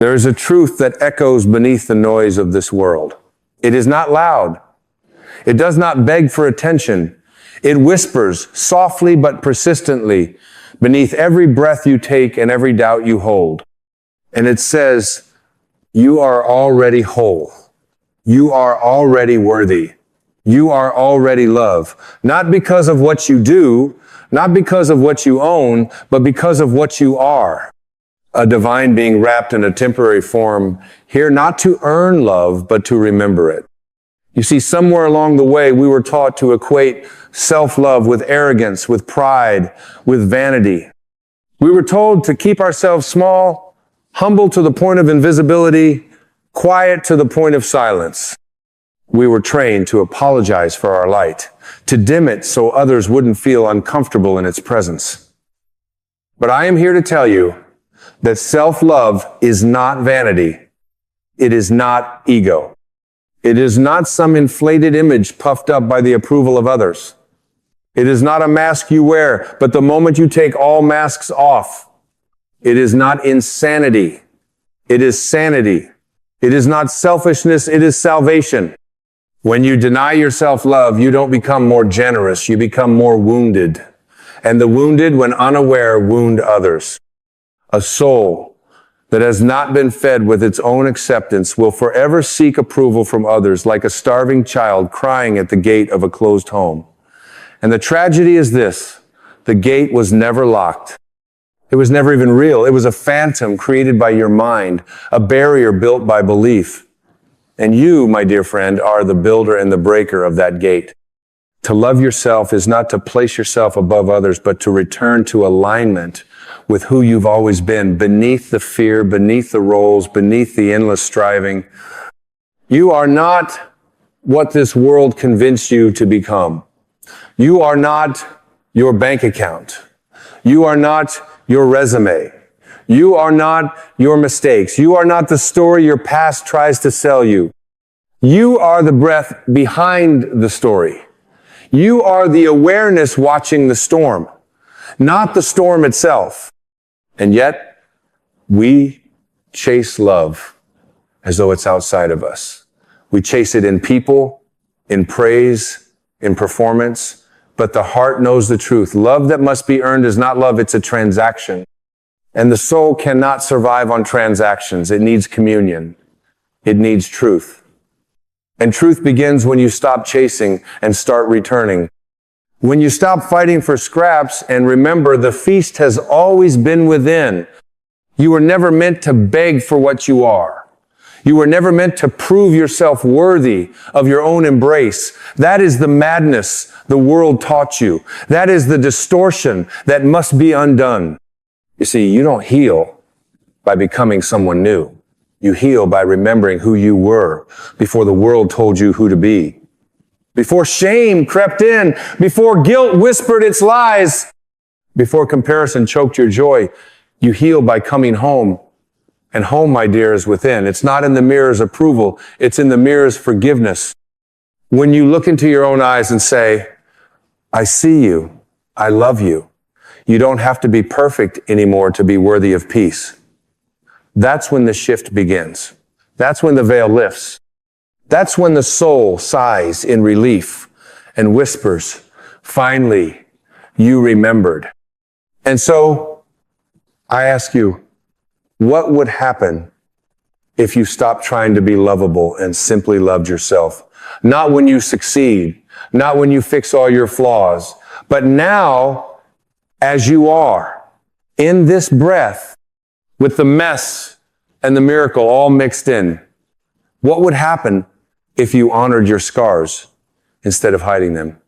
There is a truth that echoes beneath the noise of this world. It is not loud. It does not beg for attention. It whispers softly but persistently beneath every breath you take and every doubt you hold. And it says, you are already whole. You are already worthy. You are already love. Not because of what you do, not because of what you own, but because of what you are. A divine being wrapped in a temporary form, here not to earn love, but to remember it. You see, somewhere along the way, we were taught to equate self-love with arrogance, with pride, with vanity. We were told to keep ourselves small, humble to the point of invisibility, quiet to the point of silence. We were trained to apologize for our light, to dim it so others wouldn't feel uncomfortable in its presence. But I am here to tell you that self-love is not vanity. It is not ego. It is not some inflated image puffed up by the approval of others. It is not a mask you wear, but the moment you take all masks off. It is not insanity. It is sanity. It is not selfishness. It is salvation. When you deny yourself love, you don't become more generous. You become more wounded. And the wounded, when unaware, wound others. A soul that has not been fed with its own acceptance will forever seek approval from others like a starving child crying at the gate of a closed home. And the tragedy is this: the gate was never locked. It was never even real. It was a phantom created by your mind, a barrier built by belief. And you, my dear friend, are the builder and the breaker of that gate. To love yourself is not to place yourself above others, but to return to alignment with who you've always been, beneath the fear, beneath the roles, beneath the endless striving. You are not what this world convinced you to become. You are not your bank account. You are not your resume. You are not your mistakes. You are not the story your past tries to sell you. You are the breath behind the story. You are the awareness watching the storm, not the storm itself. And yet, we chase love as though it's outside of us. We chase it in people, in praise, in performance, but the heart knows the truth. Love that must be earned is not love, it's a transaction. And the soul cannot survive on transactions. It needs communion. It needs truth. And truth begins when you stop chasing and start returning. When you stop fighting for scraps and remember the feast has always been within. You were never meant to beg for what you are. You were never meant to prove yourself worthy of your own embrace. That is the madness the world taught you. That is the distortion that must be undone. You see, you don't heal by becoming someone new. You heal by remembering who you were before the world told you who to be. Before shame crept in, before guilt whispered its lies, before comparison choked your joy, you heal by coming home. And home, my dear, is within. It's not in the mirror's approval. It's in the mirror's forgiveness. When you look into your own eyes and say, I see you. I love you. You don't have to be perfect anymore to be worthy of peace. That's when the shift begins. That's when the veil lifts. That's when the soul sighs in relief and whispers, finally, you remembered. And so I ask you, what would happen if you stopped trying to be lovable and simply loved yourself? Not when you succeed, not when you fix all your flaws, but now as you are, in this breath, with the mess and the miracle all mixed in. What would happen if you honored your scars instead of hiding them?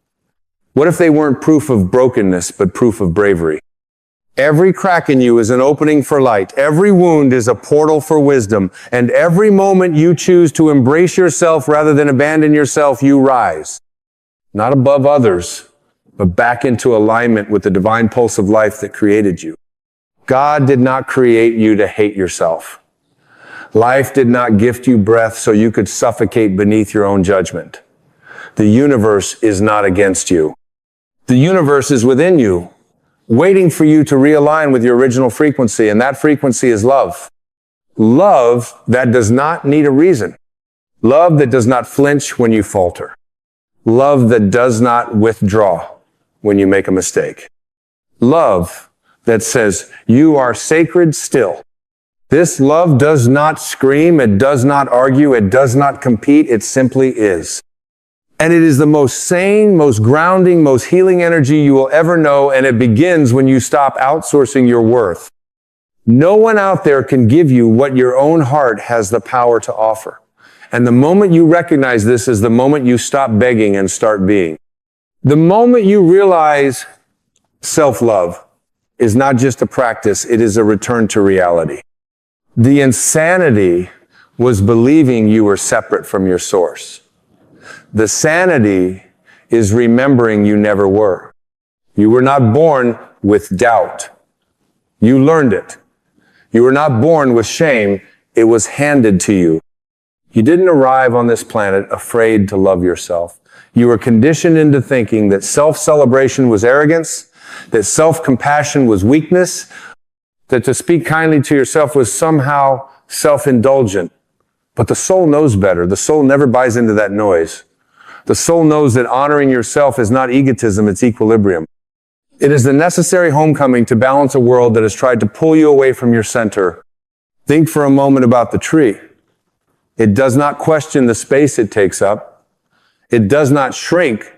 What if they weren't proof of brokenness, but proof of bravery? Every crack in you is an opening for light. Every wound is a portal for wisdom. And every moment you choose to embrace yourself rather than abandon yourself, you rise. Not above others, but back into alignment with the divine pulse of life that created you. God did not create you to hate yourself. Life did not gift you breath so you could suffocate beneath your own judgment. The universe is not against you. The universe is within you, waiting for you to realign with your original frequency, and that frequency is love. Love that does not need a reason. Love that does not flinch when you falter. Love that does not withdraw when you make a mistake. Love that says, you are sacred still. This love does not scream, it does not argue, it does not compete, it simply is. And it is the most sane, most grounding, most healing energy you will ever know, and it begins when you stop outsourcing your worth. No one out there can give you what your own heart has the power to offer. And the moment you recognize this is the moment you stop begging and start being. The moment you realize self-love is not just a practice, it is a return to reality. The insanity was believing you were separate from your source. The sanity is remembering you never were. You were not born with doubt. You learned it. You were not born with shame. It was handed to you. You didn't arrive on this planet afraid to love yourself. You were conditioned into thinking that self-celebration was arrogance, that self-compassion was weakness, that to speak kindly to yourself was somehow self-indulgent. But the soul knows better. The soul never buys into that noise. The soul knows that honoring yourself is not egotism, it's equilibrium. It is the necessary homecoming to balance a world that has tried to pull you away from your center. Think for a moment about the tree. It does not question the space it takes up. It does not shrink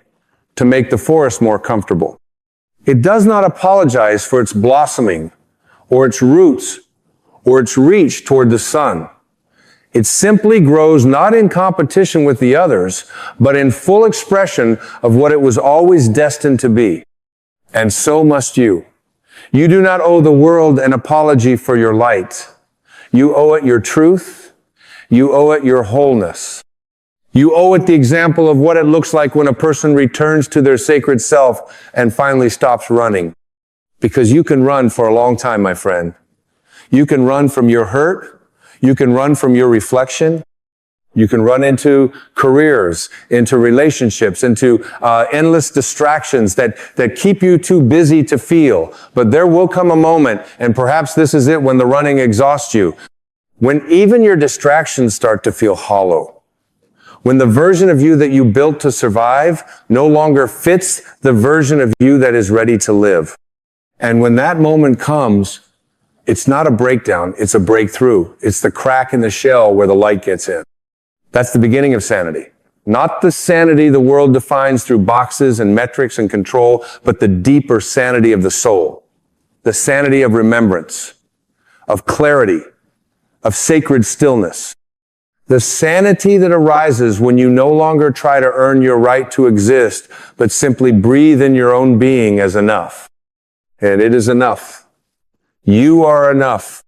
to make the forest more comfortable. It does not apologize for its blossoming, or its roots, or its reach toward the sun. It simply grows not in competition with the others, but in full expression of what it was always destined to be. And so must you. You do not owe the world an apology for your light. You owe it your truth. You owe it your wholeness. You owe it the example of what it looks like when a person returns to their sacred self and finally stops running. Because you can run for a long time, my friend. You can run from your hurt. You can run from your reflection. You can run into careers, into relationships, into endless distractions that keep you too busy to feel. But there will come a moment, and perhaps this is it, when the running exhausts you. When even your distractions start to feel hollow. When the version of you that you built to survive no longer fits the version of you that is ready to live. And when that moment comes, it's not a breakdown, it's a breakthrough. It's the crack in the shell where the light gets in. That's the beginning of sanity. Not the sanity the world defines through boxes and metrics and control, but the deeper sanity of the soul. The sanity of remembrance, of clarity, of sacred stillness. The sanity that arises when you no longer try to earn your right to exist, but simply breathe in your own being as enough. And it is enough. You are enough.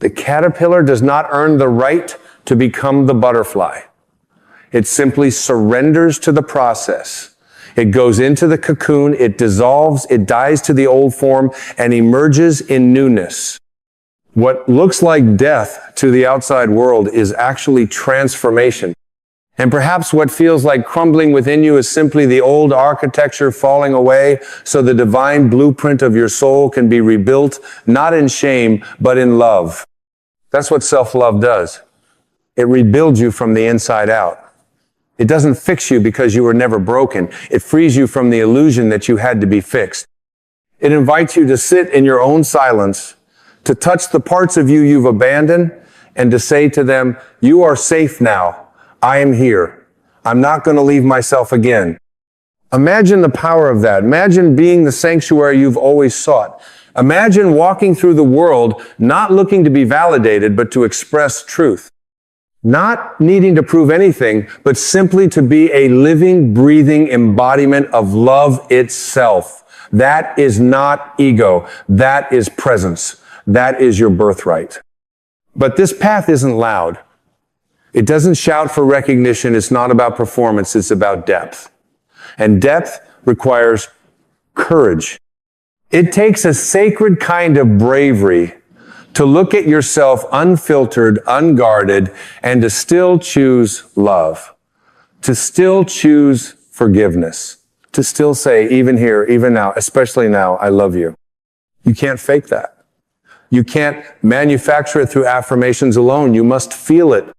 The caterpillar does not earn the right to become the butterfly. It simply surrenders to the process. It goes into the cocoon, it dissolves, it dies to the old form, and emerges in newness. What looks like death to the outside world is actually transformation. And perhaps what feels like crumbling within you is simply the old architecture falling away so the divine blueprint of your soul can be rebuilt, not in shame, but in love. That's what self-love does. It rebuilds you from the inside out. It doesn't fix you because you were never broken. It frees you from the illusion that you had to be fixed. It invites you to sit in your own silence, to touch the parts of you you've abandoned, and to say to them, you are safe now. I am here. I'm not going to leave myself again. Imagine the power of that. Imagine being the sanctuary you've always sought. Imagine walking through the world not looking to be validated, but to express truth. Not needing to prove anything, but simply to be a living, breathing embodiment of love itself. That is not ego. That is presence. That is your birthright. But this path isn't loud. It doesn't shout for recognition. It's not about performance. It's about depth. And depth requires courage. It takes a sacred kind of bravery to look at yourself unfiltered, unguarded, and to still choose love. To still choose forgiveness. To still say, even here, even now, especially now, I love you. You can't fake that. You can't manufacture it through affirmations alone. You must feel it.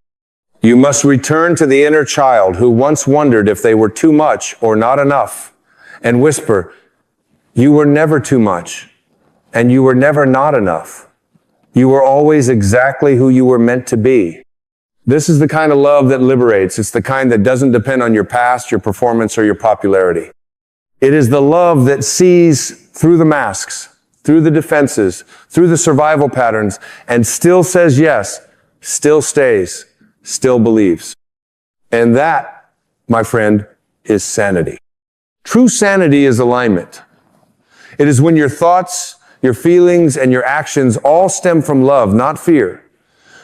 You must return to the inner child who once wondered if they were too much or not enough, and whisper, you were never too much, and you were never not enough. You were always exactly who you were meant to be. This is the kind of love that liberates. It's the kind that doesn't depend on your past, your performance, or your popularity. It is the love that sees through the masks, through the defenses, through the survival patterns, and still says yes, still stays, still believes. And that, my friend, is sanity. True sanity is alignment. It is when your thoughts, your feelings, and your actions all stem from love, not fear.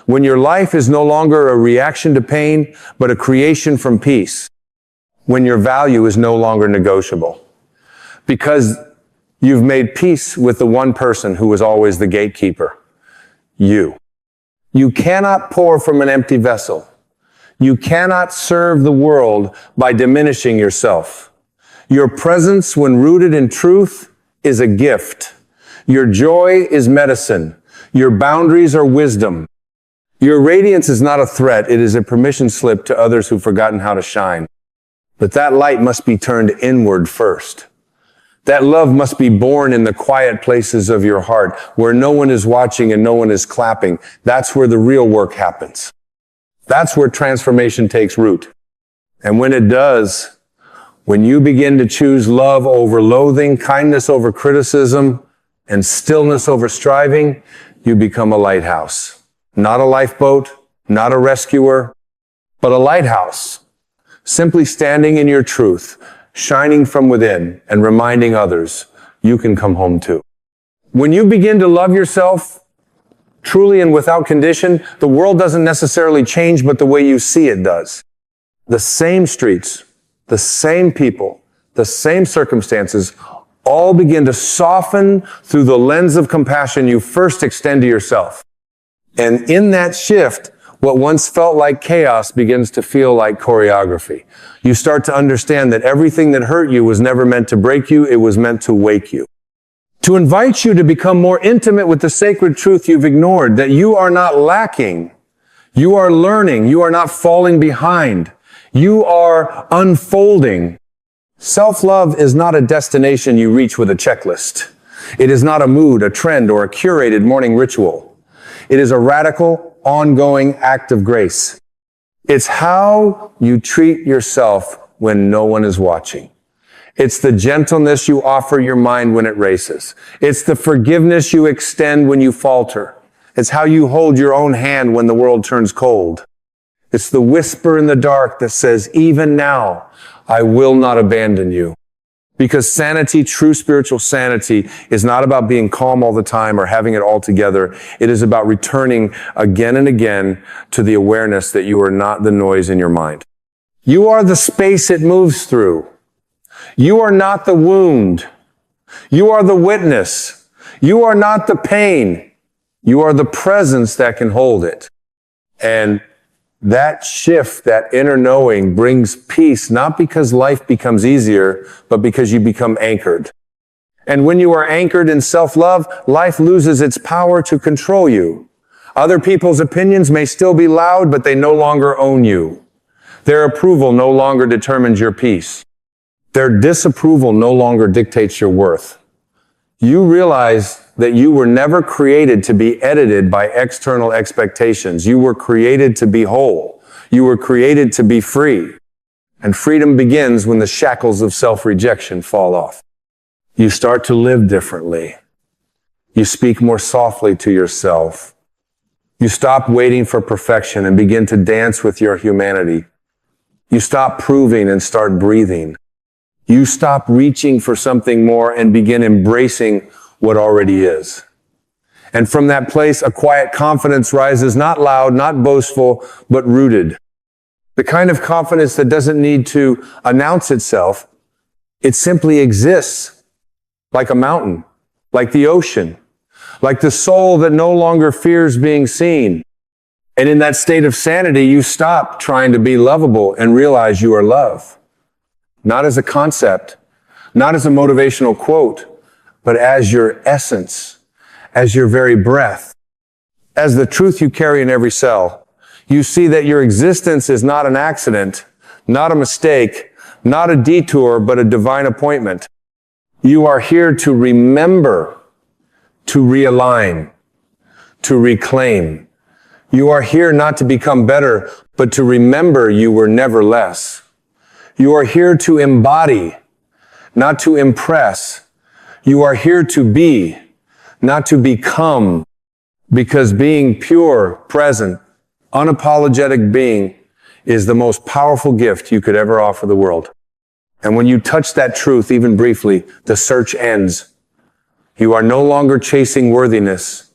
When your life is no longer a reaction to pain, but a creation from peace. When your value is no longer negotiable. Because you've made peace with the one person who was always the gatekeeper. You. You cannot pour from an empty vessel. You cannot serve the world by diminishing yourself. Your presence, when rooted in truth, is a gift. Your joy is medicine. Your boundaries are wisdom. Your radiance is not a threat. It is a permission slip to others who've forgotten how to shine. But that light must be turned inward first. That love must be born in the quiet places of your heart, where no one is watching and no one is clapping. That's where the real work happens. That's where transformation takes root. And when it does, when you begin to choose love over loathing, kindness over criticism, and stillness over striving, you become a lighthouse. Not a lifeboat, not a rescuer, but a lighthouse. Simply standing in your truth, shining from within, and reminding others you can come home too. When you begin to love yourself truly and without condition, the world doesn't necessarily change, but the way you see it does. The same streets, the same people, the same circumstances all begin to soften through the lens of compassion you first extend to yourself. And in that shift, what once felt like chaos begins to feel like choreography. You start to understand that everything that hurt you was never meant to break you, it was meant to wake you. To invite you to become more intimate with the sacred truth you've ignored, that you are not lacking. You are learning. You are not falling behind. You are unfolding. Self-love is not a destination you reach with a checklist. It is not a mood, a trend, or a curated morning ritual. It is a radical, ongoing act of grace. It's how you treat yourself when no one is watching. It's the gentleness you offer your mind when it races. It's the forgiveness you extend when you falter. It's how you hold your own hand when the world turns cold. It's the whisper in the dark that says, even now, I will not abandon you. Because sanity, true spiritual sanity, is not about being calm all the time or having it all together. It is about returning again and again to the awareness that you are not the noise in your mind. You are the space it moves through. You are not the wound. You are the witness. You are not the pain. You are the presence that can hold it. And that shift, that inner knowing, brings peace, not because life becomes easier, but because you become anchored. And when you are anchored in self-love, life loses its power to control you. Other people's opinions may still be loud, but they no longer own you. Their approval no longer determines your peace. Their disapproval no longer dictates your worth. You realize that you were never created to be edited by external expectations. You were created to be whole. You were created to be free. And freedom begins when the shackles of self-rejection fall off. You start to live differently. You speak more softly to yourself. You stop waiting for perfection and begin to dance with your humanity. You stop proving and start breathing. You stop reaching for something more and begin embracing what already is. And from that place, a quiet confidence rises, not loud, not boastful, but rooted. The kind of confidence that doesn't need to announce itself. It simply exists, like a mountain, like the ocean, like the soul that no longer fears being seen. And in that state of sanity, you stop trying to be lovable and realize you are love. Not as a concept, not as a motivational quote, but as your essence, as your very breath, as the truth you carry in every cell. You see that your existence is not an accident, not a mistake, not a detour, but a divine appointment. You are here to remember, to realign, to reclaim. You are here not to become better, but to remember you were never less. You are here to embody, not to impress. You are here to be, not to become, because being pure, present, unapologetic being is the most powerful gift you could ever offer the world. And when you touch that truth, even briefly, the search ends. You are no longer chasing worthiness.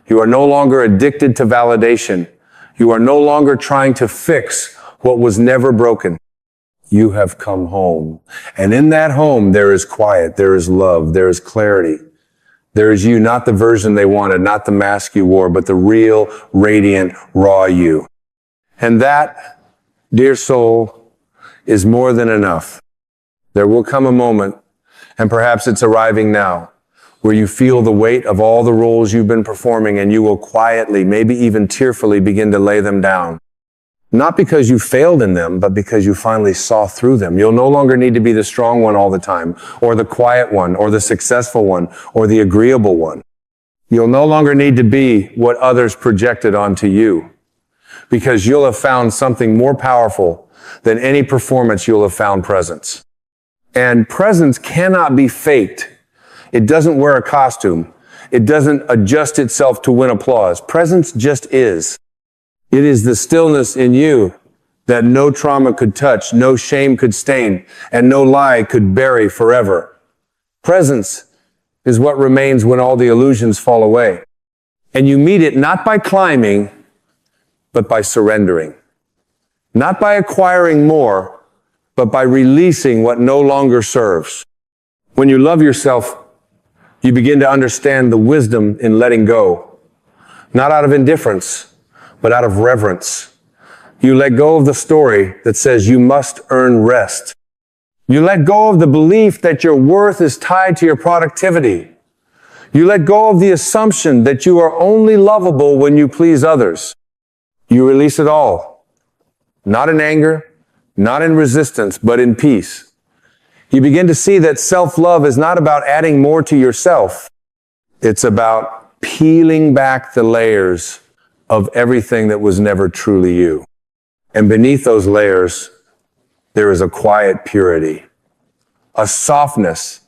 You are no longer addicted to validation. You are no longer trying to fix what was never broken. You have come home. And in that home, there is quiet, there is love, there is clarity. There is you, not the version they wanted, not the mask you wore, but the real, radiant, raw you. And that, dear soul, is more than enough. There will come a moment, and perhaps it's arriving now, where you feel the weight of all the roles you've been performing, and you will quietly, maybe even tearfully, begin to lay them down. Not because you failed in them, but because you finally saw through them. You'll no longer need to be the strong one all the time, or the quiet one, or the successful one, or the agreeable one. You'll no longer need to be what others projected onto you, because you'll have found something more powerful than any performance. You'll have found presence. And presence cannot be faked. It doesn't wear a costume. It doesn't adjust itself to win applause. Presence just is. It is the stillness in you that no trauma could touch, no shame could stain, and no lie could bury forever. Presence is what remains when all the illusions fall away. And you meet it not by climbing, but by surrendering. Not by acquiring more, but by releasing what no longer serves. When you love yourself, you begin to understand the wisdom in letting go. Not out of indifference, but out of reverence. You let go of the story that says you must earn rest. You let go of the belief that your worth is tied to your productivity. You let go of the assumption that you are only lovable when you please others. You release it all. Not in anger, not in resistance, but in peace. You begin to see that self-love is not about adding more to yourself. It's about peeling back the layers of everything that was never truly you. And beneath those layers, there is a quiet purity, a softness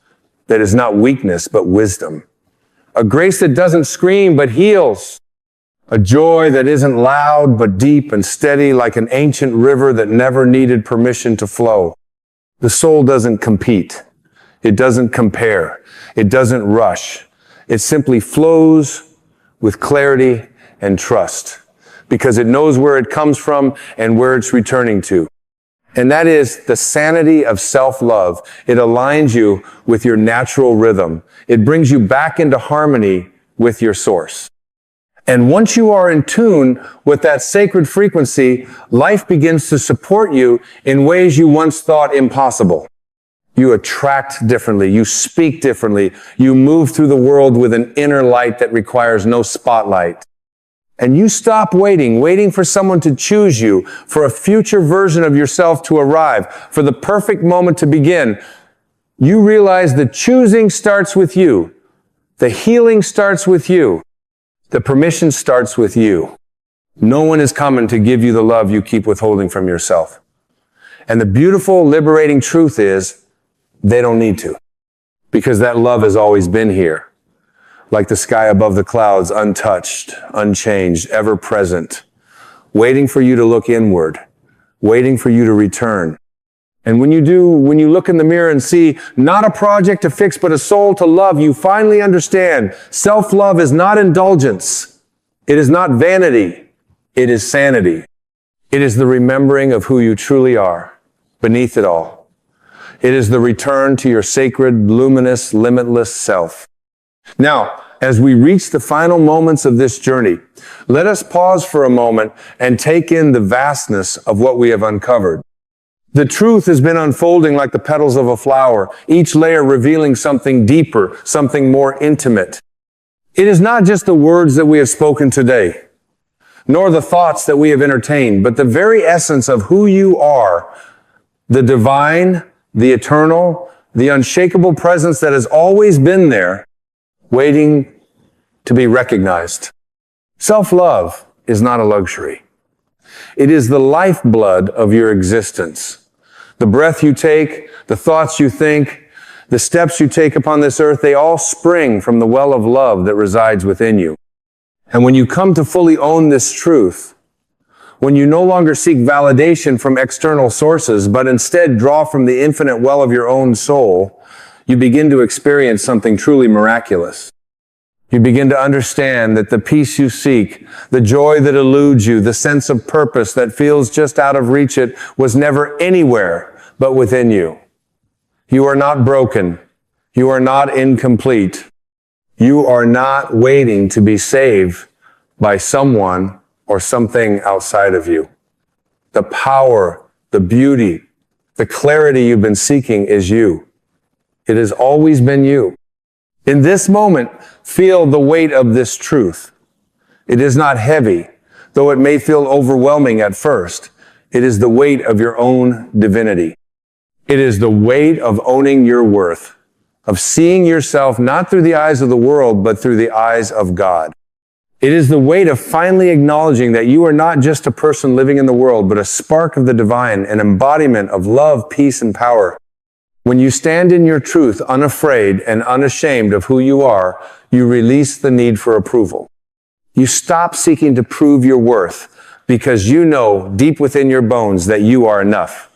that is not weakness, but wisdom, a grace that doesn't scream, but heals, a joy that isn't loud, but deep and steady, like an ancient river that never needed permission to flow. The soul doesn't compete. It doesn't compare. It doesn't rush. It simply flows with clarity and trust, because it knows where it comes from and where it's returning to. And that is the sanity of self-love. It aligns you with your natural rhythm. It brings you back into harmony with your source. And once you are in tune with that sacred frequency, life begins to support you in ways you once thought impossible. You attract differently. You speak differently. You move through the world with an inner light that requires no spotlight. And you stop waiting for someone to choose you, for a future version of yourself to arrive, for the perfect moment to begin. You realize the choosing starts with you. The healing starts with you. The permission starts with you. No one is coming to give you the love you keep withholding from yourself. And the beautiful, liberating truth is, they don't need to. Because that love has always been here. Like the sky above the clouds, untouched, unchanged, ever present, waiting for you to look inward, waiting for you to return. And when you do, when you look in the mirror and see not a project to fix, but a soul to love, you finally understand self-love is not indulgence. It is not vanity. It is sanity. It is the remembering of who you truly are beneath it all. It is the return to your sacred, luminous, limitless self. Now, as we reach the final moments of this journey, let us pause for a moment and take in the vastness of what we have uncovered. The truth has been unfolding like the petals of a flower, each layer revealing something deeper, something more intimate. It is not just the words that we have spoken today, nor the thoughts that we have entertained, but the very essence of who you are, the divine, the eternal, the unshakable presence that has always been there, waiting to be recognized. Self-love is not a luxury. It is the lifeblood of your existence. The breath you take, the thoughts you think, the steps you take upon this earth, they all spring from the well of love that resides within you. And when you come to fully own this truth, when you no longer seek validation from external sources, but instead draw from the infinite well of your own soul, you begin to experience something truly miraculous. You begin to understand that the peace you seek, the joy that eludes you, the sense of purpose that feels just out of reach, it was never anywhere but within you. You are not broken. You are not incomplete. You are not waiting to be saved by someone or something outside of you. The power, the beauty, the clarity you've been seeking is you. It has always been you. In this moment, feel the weight of this truth. It is not heavy, though it may feel overwhelming at first. It is the weight of your own divinity. It is the weight of owning your worth, of seeing yourself not through the eyes of the world, but through the eyes of God. It is the weight of finally acknowledging that you are not just a person living in the world, but a spark of the divine, an embodiment of love, peace, and power. When you stand in your truth, unafraid and unashamed of who you are, you release the need for approval. You stop seeking to prove your worth because you know deep within your bones that you are enough.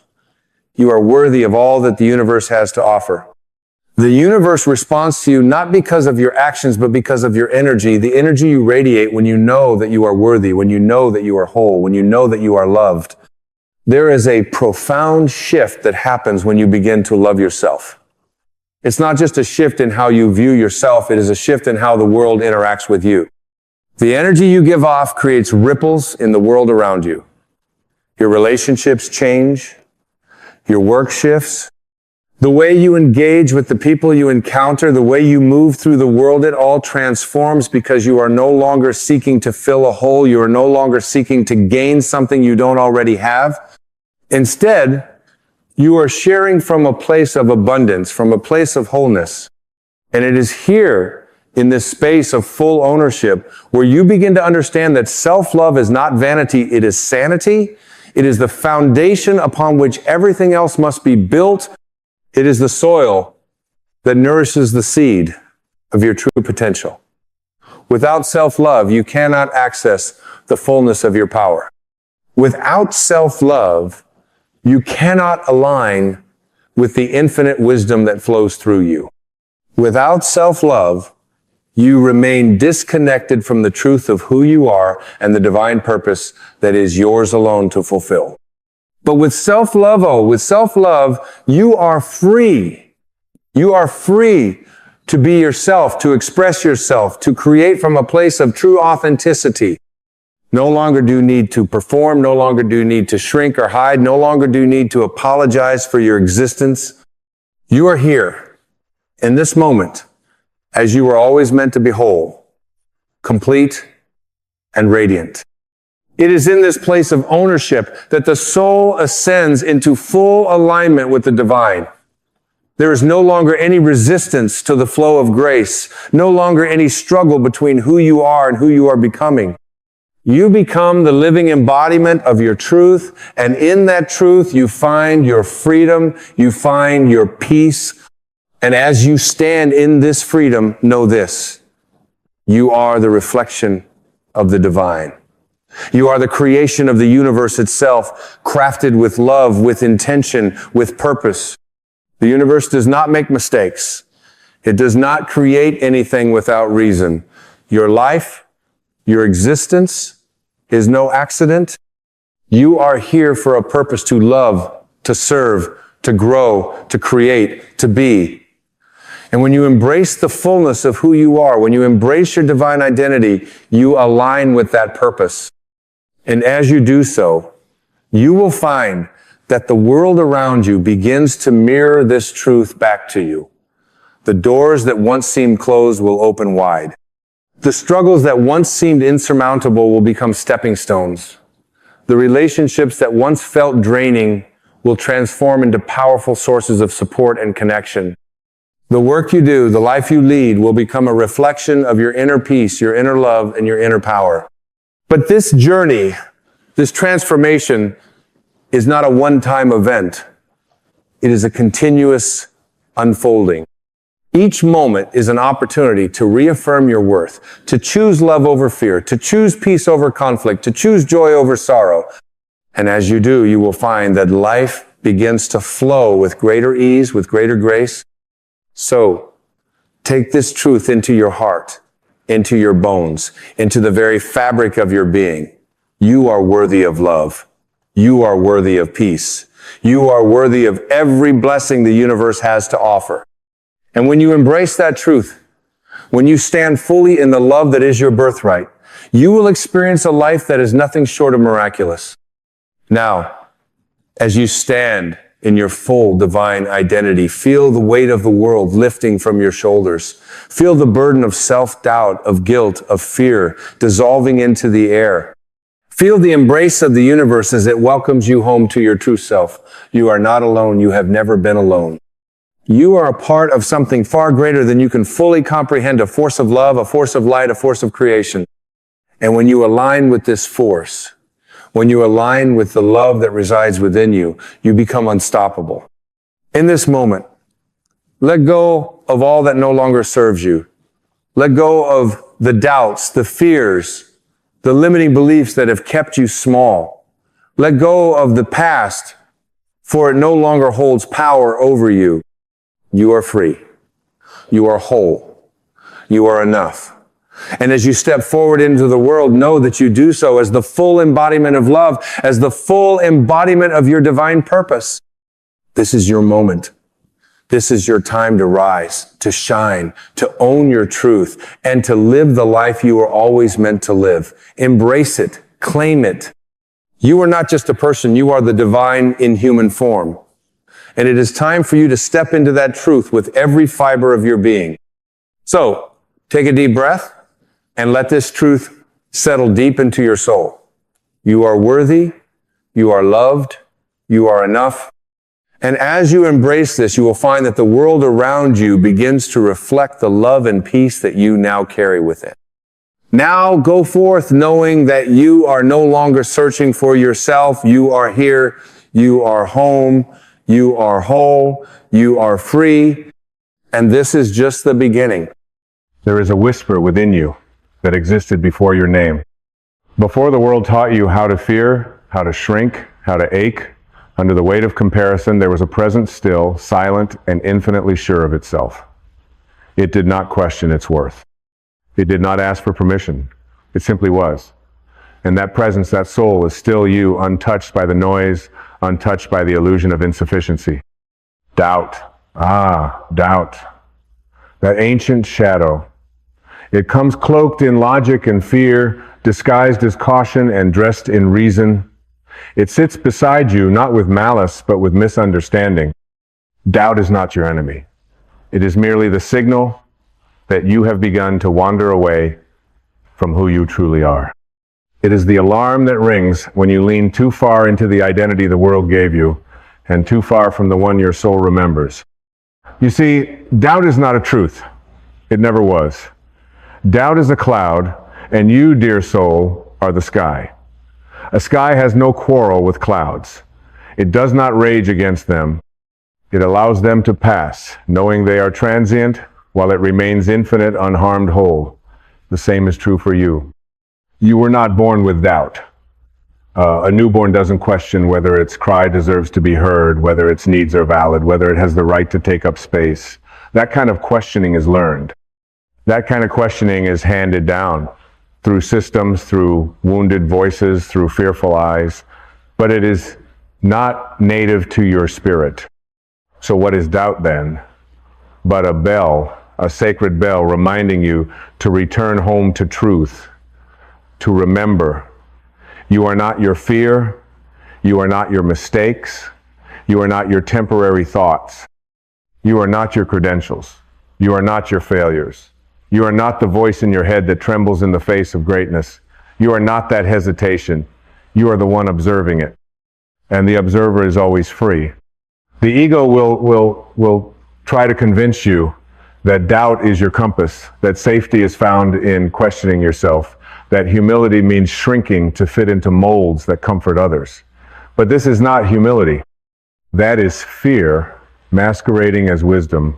You are worthy of all that the universe has to offer. The universe responds to you not because of your actions, but because of your energy, the energy you radiate when you know that you are worthy, when you know that you are whole, when you know that you are loved. There is a profound shift that happens when you begin to love yourself. It's not just a shift in how you view yourself, it is a shift in how the world interacts with you. The energy you give off creates ripples in the world around you. Your relationships change, your work shifts, the way you engage with the people you encounter, the way you move through the world, it all transforms because you are no longer seeking to fill a hole. You are no longer seeking to gain something you don't already have. Instead, you are sharing from a place of abundance, from a place of wholeness. And it is here, in this space of full ownership, where you begin to understand that self-love is not vanity, it is sanity. It is the foundation upon which everything else must be built. It is the soil that nourishes the seed of your true potential. Without self-love, you cannot access the fullness of your power. Without self-love, you cannot align with the infinite wisdom that flows through you. Without self-love, you remain disconnected from the truth of who you are and the divine purpose that is yours alone to fulfill. But with self-love, you are free. You are free to be yourself, to express yourself, to create from a place of true authenticity. No longer do you need to perform, no longer do you need to shrink or hide, no longer do you need to apologize for your existence. You are here, in this moment, as you were always meant to be whole, complete, and radiant. It is in this place of ownership that the soul ascends into full alignment with the divine. There is no longer any resistance to the flow of grace, no longer any struggle between who you are and who you are becoming. You become the living embodiment of your truth, and in that truth you find your freedom, you find your peace, and as you stand in this freedom, know this: you are the reflection of the divine. You are the creation of the universe itself, crafted with love, with intention, with purpose. The universe does not make mistakes. It does not create anything without reason. Your life, your existence, is no accident. You are here for a purpose: to love, to serve, to grow, to create, to be. And when you embrace the fullness of who you are, when you embrace your divine identity, you align with that purpose. And as you do so, you will find that the world around you begins to mirror this truth back to you. The doors that once seemed closed will open wide. The struggles that once seemed insurmountable will become stepping stones. The relationships that once felt draining will transform into powerful sources of support and connection. The work you do, the life you lead, will become a reflection of your inner peace, your inner love, and your inner power. But this journey, this transformation, is not a one-time event. It is a continuous unfolding. Each moment is an opportunity to reaffirm your worth, to choose love over fear, to choose peace over conflict, to choose joy over sorrow. And as you do, you will find that life begins to flow with greater ease, with greater grace. So, take this truth into your heart, into your bones, into the very fabric of your being. You are worthy of love. You are worthy of peace. You are worthy of every blessing the universe has to offer. And when you embrace that truth, when you stand fully in the love that is your birthright, you will experience a life that is nothing short of miraculous. Now, as you stand in your full divine identity, feel the weight of the world lifting from your shoulders. Feel the burden of self-doubt, of guilt, of fear dissolving into the air. Feel the embrace of the universe as it welcomes you home to your true self. You are not alone. You have never been alone. You are a part of something far greater than you can fully comprehend, a force of love, a force of light, a force of creation. And when you align with this force, when you align with the love that resides within you, you become unstoppable. In this moment, let go of all that no longer serves you. Let go of the doubts, the fears, the limiting beliefs that have kept you small. Let go of the past, for it no longer holds power over you. You are free. You are whole. You are enough. And as you step forward into the world, know that you do so as the full embodiment of love, as the full embodiment of your divine purpose. This is your moment. This is your time to rise, to shine, to own your truth, and to live the life you were always meant to live. Embrace it. Claim it. You are not just a person. You are the divine in human form. And it is time for you to step into that truth with every fiber of your being. So, take a deep breath and let this truth settle deep into your soul. You are worthy. You are loved. You are enough. And as you embrace this, you will find that the world around you begins to reflect the love and peace that you now carry within. Now go forth knowing that you are no longer searching for yourself. You are here. You are home. You are whole. You are free. And this is just the beginning. There is a whisper within you that existed before your name. Before the world taught you how to fear, how to shrink, how to ache, under the weight of comparison, there was a presence still, silent, and infinitely sure of itself. It did not question its worth. It did not ask for permission. It simply was. And that presence, that soul, is still you, untouched by the noise, untouched by the illusion of insufficiency. Doubt. Doubt. That ancient shadow. It comes cloaked in logic and fear, disguised as caution and dressed in reason. It sits beside you, not with malice, but with misunderstanding. Doubt is not your enemy. It is merely the signal that you have begun to wander away from who you truly are. It is the alarm that rings when you lean too far into the identity the world gave you and too far from the one your soul remembers. You see, doubt is not a truth. It never was. Doubt is a cloud, and you, dear soul, are the sky. A sky has no quarrel with clouds. It does not rage against them. It allows them to pass, knowing they are transient, while it remains infinite, unharmed whole. The same is true for you. You were not born with doubt. A newborn doesn't question whether its cry deserves to be heard, whether its needs are valid, whether it has the right to take up space. That kind of questioning is learned. That kind of questioning is handed down through systems, through wounded voices, through fearful eyes, but it is not native to your spirit. So what is doubt then? But a bell, a sacred bell reminding you to return home to truth, to remember. You are not your fear. You are not your mistakes. You are not your temporary thoughts. You are not your credentials. You are not your failures. You are not the voice in your head that trembles in the face of greatness. You are not that hesitation. You are the one observing it. And the observer is always free. The ego will try to convince you that doubt is your compass, that safety is found in questioning yourself, that humility means shrinking to fit into molds that comfort others. But this is not humility. That is fear masquerading as wisdom.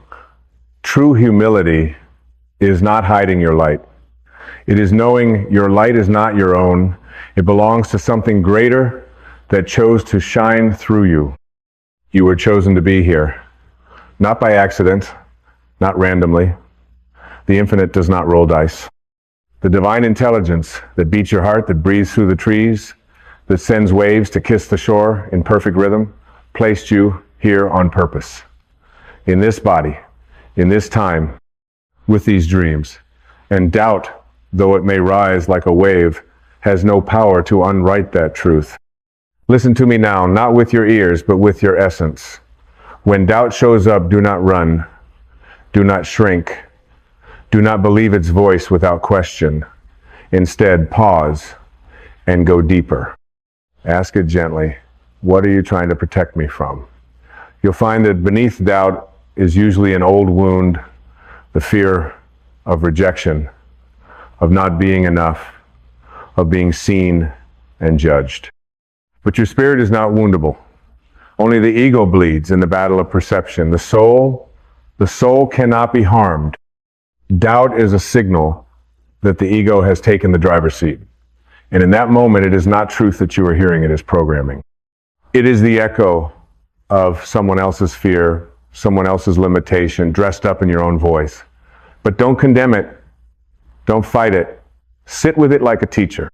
True humility is not hiding your light. It is knowing your light is not your own. It belongs to something greater that chose to shine through you. You were chosen to be here, not by accident, not randomly. The infinite does not roll dice. The divine intelligence that beats your heart, that breathes through the trees, that sends waves to kiss the shore in perfect rhythm, placed you here on purpose. In this body, in this time, with these dreams. And doubt, though it may rise like a wave, has no power to unwrite that truth. Listen to me now, not with your ears, but with your essence. When doubt shows up, do not run. Do not shrink. Do not believe its voice without question. Instead, pause and go deeper. Ask it gently, what are you trying to protect me from? You'll find that beneath doubt is usually an old wound, the fear of rejection, of not being enough, of being seen and judged. But your spirit is not woundable. Only the ego bleeds in the battle of perception. The soul cannot be harmed. Doubt is a signal that the ego has taken the driver's seat. And in that moment, it is not truth that you are hearing, it is programming. It is the echo of someone else's fear, someone else's limitation, dressed up in your own voice. But don't condemn it. Don't fight it. Sit with it like a teacher.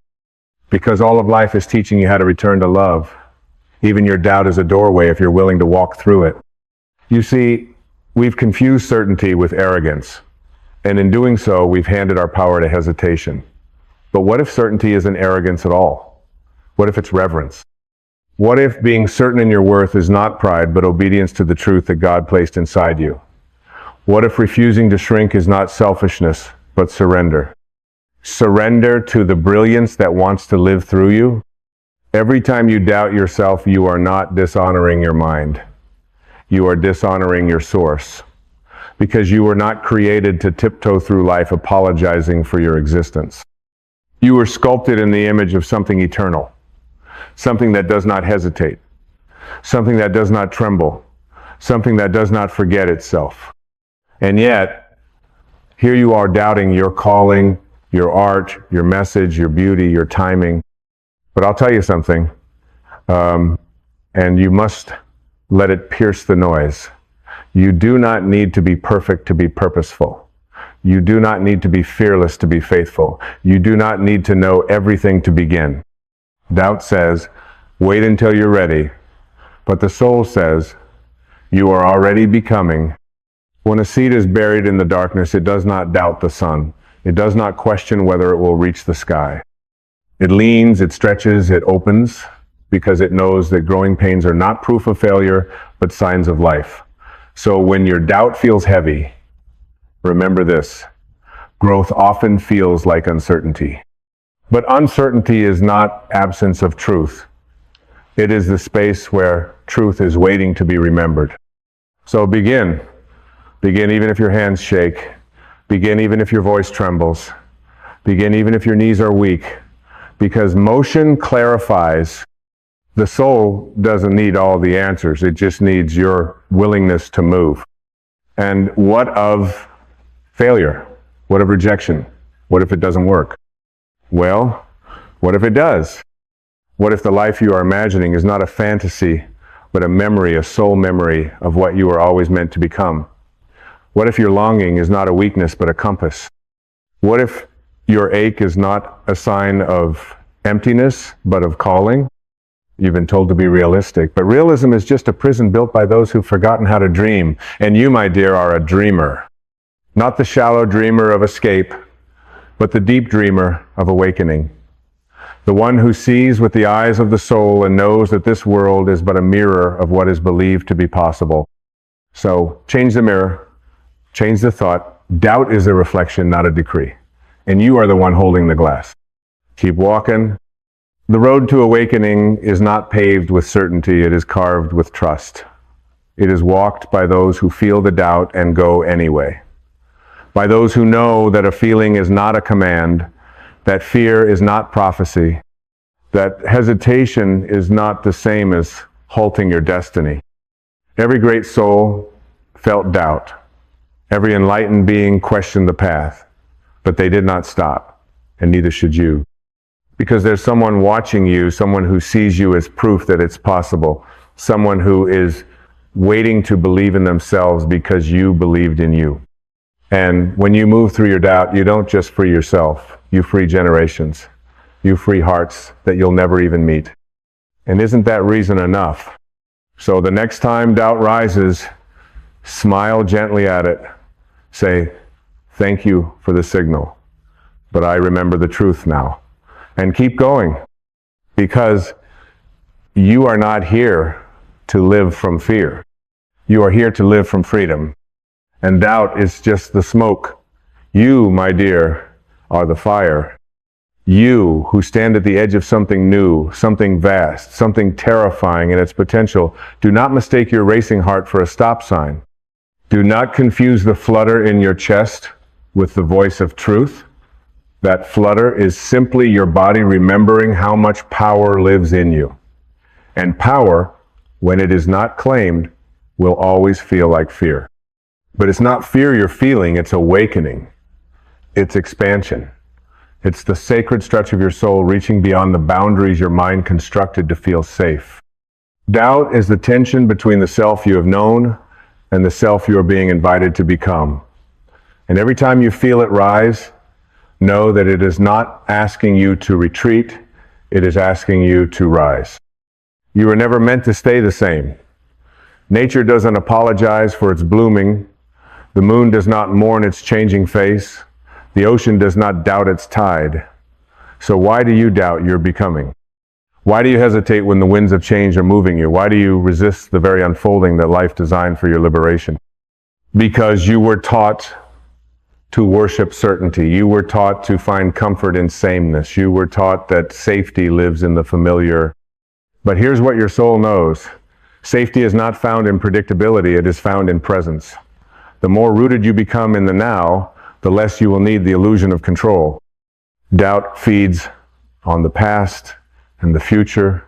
Because all of life is teaching you how to return to love. Even your doubt is a doorway if you're willing to walk through it. You see, we've confused certainty with arrogance. And in doing so, we've handed our power to hesitation. But what if certainty isn't arrogance at all? What if it's reverence? What if being certain in your worth is not pride, but obedience to the truth that God placed inside you? What if refusing to shrink is not selfishness, but surrender? Surrender to the brilliance that wants to live through you. Every time you doubt yourself, you are not dishonoring your mind. You are dishonoring your source. Because you were not created to tiptoe through life apologizing for your existence. You were sculpted in the image of something eternal. Something that does not hesitate. Something that does not tremble. Something that does not forget itself. And yet, here you are doubting your calling, your art, your message, your beauty, your timing. But I'll tell you something, and you must let it pierce the noise. You do not need to be perfect to be purposeful. You do not need to be fearless to be faithful. You do not need to know everything to begin. Doubt says, wait until you're ready. But the soul says, you are already becoming. When a seed is buried in the darkness, it does not doubt the sun. It does not question whether it will reach the sky. It leans, it stretches, it opens, because it knows that growing pains are not proof of failure, but signs of life. So when your doubt feels heavy, remember this: growth often feels like uncertainty. But uncertainty is not absence of truth. It is the space where truth is waiting to be remembered. So begin. Begin even if your hands shake. Begin even if your voice trembles. Begin even if your knees are weak. Because motion clarifies. The soul doesn't need all the answers. It just needs your willingness to move. And what of failure? What of rejection? What if it doesn't work? Well, what if it does? What if the life you are imagining is not a fantasy, but a memory, a soul memory of what you were always meant to become? What if your longing is not a weakness, but a compass? What if your ache is not a sign of emptiness, but of calling? You've been told to be realistic, but realism is just a prison built by those who've forgotten how to dream. And you, my dear, are a dreamer. Not the shallow dreamer of escape, but the deep dreamer of awakening. The one who sees with the eyes of the soul and knows that this world is but a mirror of what is believed to be possible. So change the mirror, change the thought, Doubt is a reflection, not a decree. And you are the one holding the glass. Keep walking. The road to awakening is not paved with certainty, it is carved with trust. It is walked by those who feel the doubt and go anyway. By those who know that a feeling is not a command, that fear is not prophecy, that hesitation is not the same as halting your destiny. Every great soul felt doubt. Every enlightened being questioned the path, but they did not stop, and neither should you. Because there's someone watching you, someone who sees you as proof that it's possible, someone who is waiting to believe in themselves because you believed in you. And when you move through your doubt, you don't just free yourself, you free generations. You free hearts that you'll never even meet. And isn't that reason enough? So the next time doubt rises, smile gently at it. Say, thank you for the signal, but I remember the truth now. And keep going, because you are not here to live from fear. You are here to live from freedom. And doubt is just the smoke. You, my dear, are the fire. You, who stand at the edge of something new, something vast, something terrifying in its potential, do not mistake your racing heart for a stop sign. Do not confuse the flutter in your chest with the voice of truth. That flutter is simply your body remembering how much power lives in you. And power, when it is not claimed, will always feel like fear. But it's not fear you're feeling, it's awakening. It's expansion. It's the sacred stretch of your soul reaching beyond the boundaries your mind constructed to feel safe. Doubt is the tension between the self you have known and the self you are being invited to become. And every time you feel it rise, know that it is not asking you to retreat, it is asking you to rise. You were never meant to stay the same. Nature doesn't apologize for its blooming. The moon does not mourn its changing face. The ocean does not doubt its tide. So why do you doubt your becoming? Why do you hesitate when the winds of change are moving you? Why do you resist the very unfolding that life designed for your liberation? Because you were taught to worship certainty. You were taught to find comfort in sameness. You were taught that safety lives in the familiar. But here's what your soul knows. Safety is not found in predictability, it is found in presence. The more rooted you become in the now, the less you will need the illusion of control. Doubt feeds on the past and the future.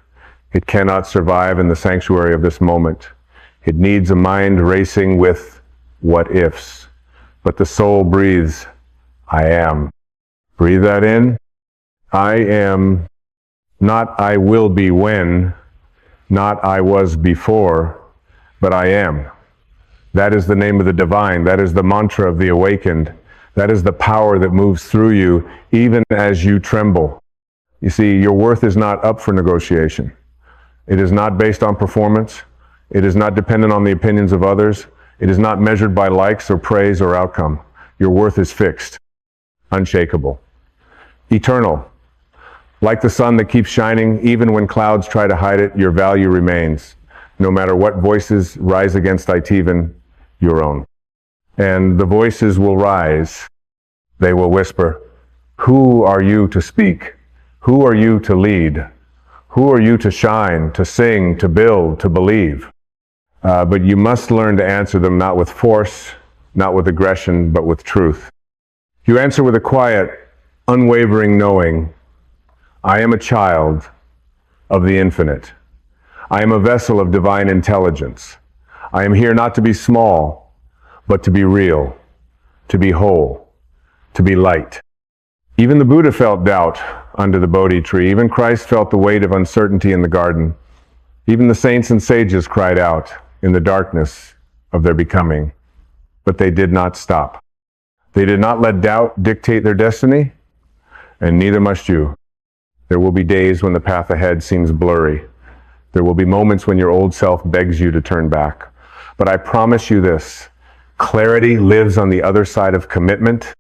It cannot survive in the sanctuary of this moment. It needs a mind racing with what ifs. But the soul breathes, I am. Breathe that in. I am, not I will be when, not I was before, but I am. That is the name of the divine. That is the mantra of the awakened. That is the power that moves through you, even as you tremble. You see, your worth is not up for negotiation. It is not based on performance. It is not dependent on the opinions of others. It is not measured by likes or praise or outcome. Your worth is fixed, unshakable, eternal. Like the sun that keeps shining, even when clouds try to hide it, your value remains. No matter what voices rise against Itivan, your own. And the voices will rise. They will whisper, who are you to speak? Who are you to lead? Who are you to shine, to sing, to build, to believe? But you must learn to answer them not with force, not with aggression, but with truth. You answer with a quiet, unwavering knowing, I am a child of the infinite. I am a vessel of divine intelligence. I am here not to be small, but to be real, to be whole, to be light. Even the Buddha felt doubt under the Bodhi tree. Even Christ felt the weight of uncertainty in the garden. Even the saints and sages cried out in the darkness of their becoming, but they did not stop. They did not let doubt dictate their destiny, and neither must you. There will be days when the path ahead seems blurry. There will be moments when your old self begs you to turn back. But I promise you this, clarity lives on the other side of commitment.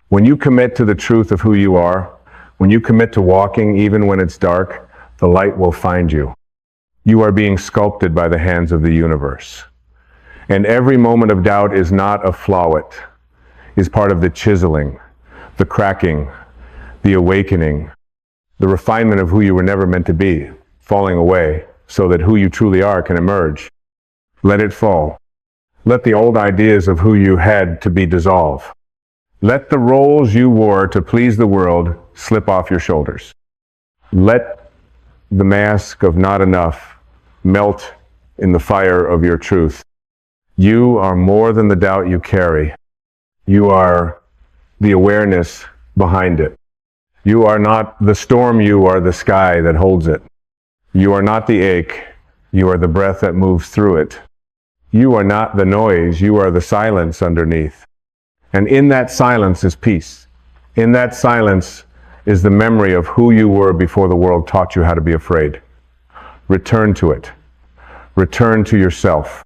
When you commit to the truth of who you are, when you commit to walking even when it's dark, the light will find you. You are being sculpted by the hands of the universe. And every moment of doubt is not a flawet. is part of the chiseling, the cracking, the awakening, the refinement of who you were never meant to be, falling away so that who you truly are can emerge. Let it fall. Let the old ideas of who you had to be dissolve. Let the roles you wore to please the world slip off your shoulders. Let the mask of not enough melt in the fire of your truth. You are more than the doubt you carry. You are the awareness behind it. You are not the storm, you are the sky that holds it. You are not the ache, you are the breath that moves through it. You are not the noise, you are the silence underneath. And in that silence is peace. In that silence is the memory of who you were before the world taught you how to be afraid. Return to it. Return to yourself.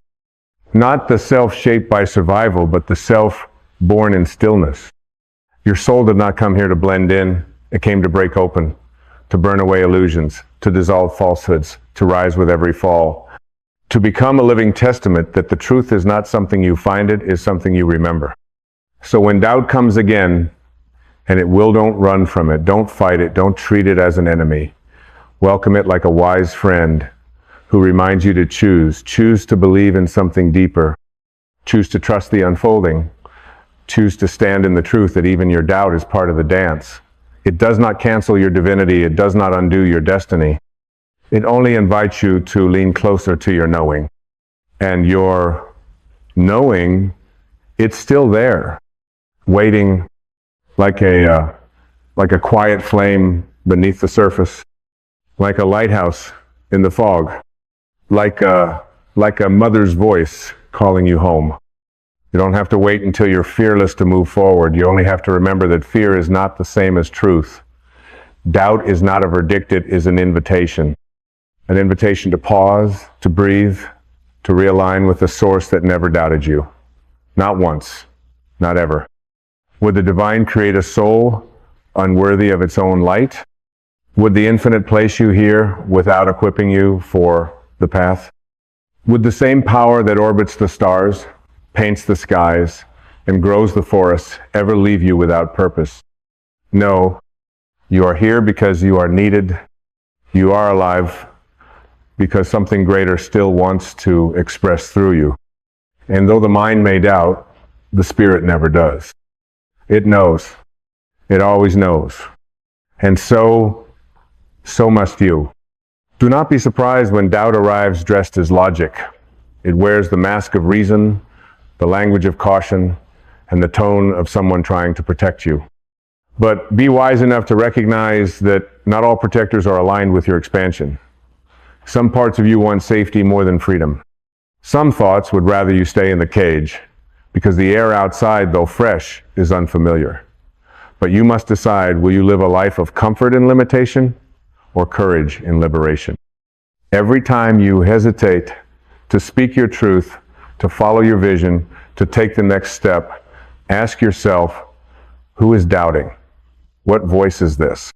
Not the self shaped by survival, but the self born in stillness. Your soul did not come here to blend in. It came to break open, to burn away illusions, to dissolve falsehoods, to rise with every fall, to become a living testament that the truth is not something you find, it is something you remember. So when doubt comes again, and it will, don't run from it, don't fight it, don't treat it as an enemy. Welcome it like a wise friend who reminds you to choose to believe in something deeper, choose to trust the unfolding, choose to stand in the truth that even your doubt is part of the dance. It does not cancel your divinity, it does not undo your destiny. It only invites you to lean closer to your knowing. And your knowing, it's still there, waiting like a quiet flame beneath the surface, like a lighthouse in the fog, like a mother's voice calling you home. You don't have to wait until you're fearless to move forward. You only have to remember that fear is not the same as truth. Doubt is not a verdict, it is an invitation. An invitation to pause, to breathe, to realign with the source that never doubted you. Not once, not ever. Would the divine create a soul unworthy of its own light? Would the infinite place you here without equipping you for the path? Would the same power that orbits the stars, paints the skies, and grows the forests ever leave you without purpose? No, you are here because you are needed. You are alive because something greater still wants to express through you. And though the mind may doubt, the spirit never does. It knows. It always knows. And so must you. Do not be surprised when doubt arrives dressed as logic. It wears the mask of reason, the language of caution, and the tone of someone trying to protect you. But be wise enough to recognize that not all protectors are aligned with your expansion. Some parts of you want safety more than freedom. Some thoughts would rather you stay in the cage, because the air outside, though fresh, is unfamiliar. But you must decide, will you live a life of comfort in limitation, or courage in liberation? Every time you hesitate to speak your truth, to follow your vision, to take the next step, ask yourself, who is doubting? What voice is this?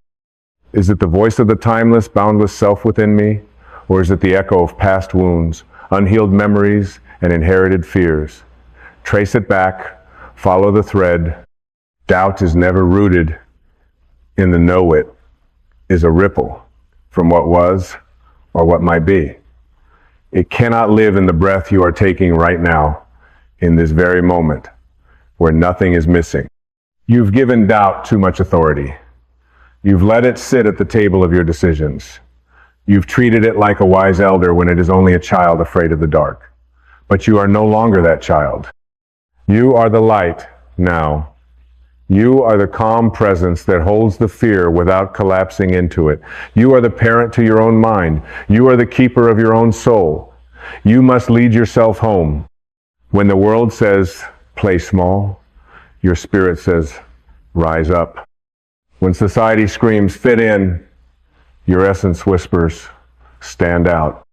Is it the voice of the timeless, boundless self within me? Or is it the echo of past wounds, unhealed memories, and inherited fears? Trace it back, follow the thread. Doubt is never rooted in the know it, is a ripple from what was or what might be. It cannot live in the breath you are taking right now, in this very moment, where nothing is missing. You've given doubt too much authority. You've let it sit at the table of your decisions. You've treated it like a wise elder when it is only a child afraid of the dark. But you are no longer that child. You are the light now. You are the calm presence that holds the fear without collapsing into it. You are the parent to your own mind. You are the keeper of your own soul. You must lead yourself home. When the world says, play small, your spirit says, rise up. When society screams, fit in, your essence whispers, stand out.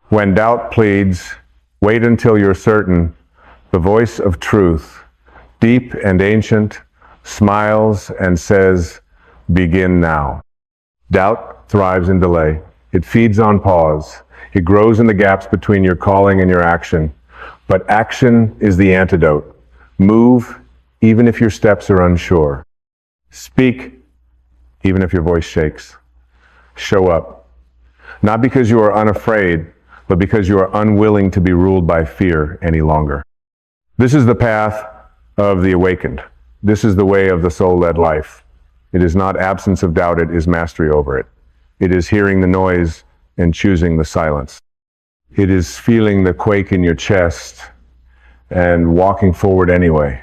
When doubt pleads, wait until you're certain, the voice of truth, deep and ancient, smiles and says, begin now. Doubt thrives in delay. It feeds on pause. It grows in the gaps between your calling and your action. But action is the antidote. Move even if your steps are unsure. Speak, even if your voice shakes. Show up. Not because you are unafraid, but because you are unwilling to be ruled by fear any longer. This is the path of the awakened. This is the way of the soul-led life. It is not absence of doubt, it is mastery over it. It is hearing the noise and choosing the silence. It is feeling the quake in your chest and walking forward anyway.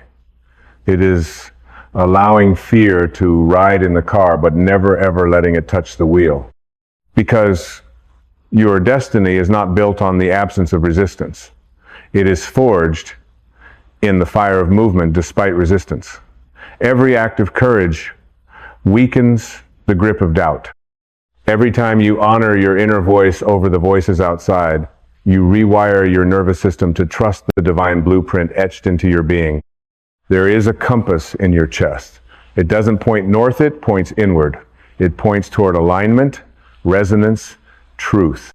It is allowing fear to ride in the car, but never ever letting it touch the wheel. Because your destiny is not built on the absence of resistance. It is forged in the fire of movement despite resistance. Every act of courage weakens the grip of doubt. Every time you honor your inner voice over the voices outside, you rewire your nervous system to trust the divine blueprint etched into your being. There is a compass in your chest. It doesn't point north, it points inward. It points toward alignment, resonance, truth.